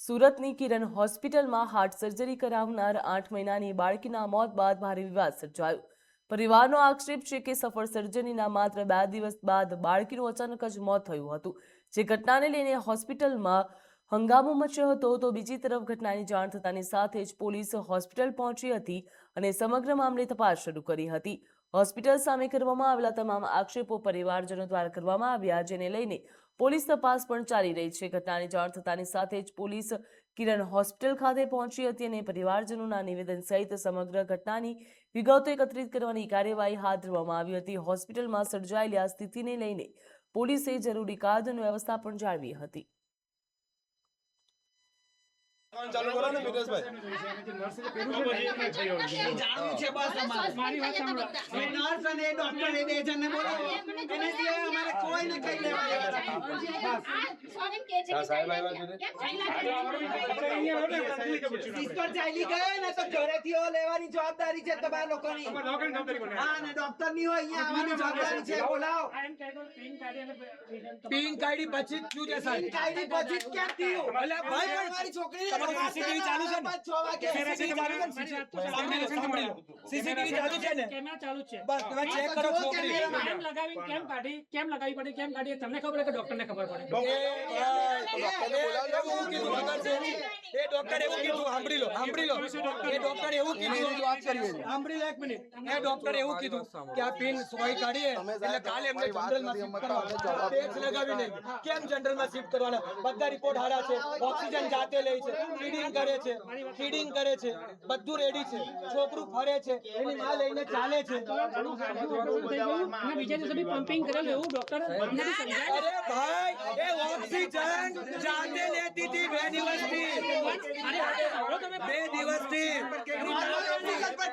સુરતની કિરણ હોસ્પિટલમાં heart surgery કરાવનાર 8 મહિનાની બાળકીના મોત બાદ ભારે વિવાદ સર્જાયો। પરિવારનો આક્ષેપ છે કે સફળ સર્જરીના માત્ર 2 દિવસ બાદ બાળકીનું અચાનક જ મોત થયું હતું, જે ઘટનાને લઈને હોસ્પિટલમાં હંગામો મચ્યો હતો। તો બીજી તરફ ઘટનાની જાણ થતાની સાથે જ પોલીસ હોસ્પિટલ પહોંચી હતી અને સમગ્ર મામલે તપાસ શરૂ કરી હતી। હોસ્પિટલ સામે કરવામાં આવેલા તમામ આક્ષેપો પરિવારજનો દ્વારા કરવામાં આવ્યા, જેને લઈને પોલીસ તપાસ પણ ચાલી રહી છે। ઘટનાની જાણ થતાની સાથે જ પોલીસ કિરણ હોસ્પિટલ ખાતે પહોંચી હતી અને પરિવારજનોના નિવેદન સહિત સમગ્ર ઘટનાની વિગતો એકત્રિત કરવાની કાર્યવાહી હાથ ધરવામાં આવી હતી। હોસ્પિટલમાં સર્જાયેલી આ સ્થિતિને લઈને પોલીસે જરૂરી કાયદોની વ્યવસ્થા પણ જાળવી હતી। ચાલુ કરો ને મિતેશભાઈ જાણવું છે બસ મારી વાત સાંભળો નર્સ અને ડોક્ટર એ બે જણને બોલો એને સિવાય અમારે કોઈને કઈ લેવા સાહેબ આવ્યા છે સિસ્ટર ચાલી ગયો ને તો ઘરેથી લેવાની જવાબદારી છે તમારા લોકોની હા ને ડોક્ટર ની હોય અહીંયા આવવાની જવાબદારી છે બોલાવો પિન કાઢી પછી શું છે સાહેબ? પિન કાઢી પછી કેમ થયું અલે ભાઈ પણ મારી છોકરી સીસીટીવી ચાલુ છે ને? 6 વાગે સીસીટીવી ચાલુ છે ને? કેમેરા ચાલુ છે, બસ તમે ચેક કરો છોકરી કેમ લગાવી કેમ લગાવી પડે કેમ કાઢી તમને ખબર કે ડોક્ટરને ખબર પડે? એ ડોક્ટર એવું કીધું સાંભળી લો એ ડોક્ટર એવું કીધું વાત કરીએ સાંભળી લો એક મિનિટ એ ડોક્ટર એવું કીધું કે આ પિન સોય કાઢીએ એટલે કાલે એમને જનરલમાં શિફ્ટ કરવાના પેચ લગાવી નહીં કેમ જનરલમાં શિફ્ટ કરવાના બધા રિપોર્ટ હારા છે ઓક્સિજન જાતે લે છે ફીડિંગ કરે છે બધું રેડી છે છોકરું ફરે છે એની માં લઈને ચાલે છે અને બીજા દિવસે બી પમ્પિંગ કરેલું એવું ડોક્ટર અમને બી સમજાય। અરે ભાઈ એ ઓક્સિજન જાતે લેતી હતી 2 દિવસથી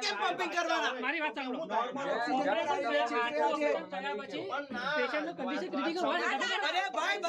કેમ પમ્પિંગ કરવાના મારી વાત સાંભળો, ઓપરેશન થયા પછી પેશન્ટનું કન્ડિશન ક્રિટિકલ હોય અરે ભાઈ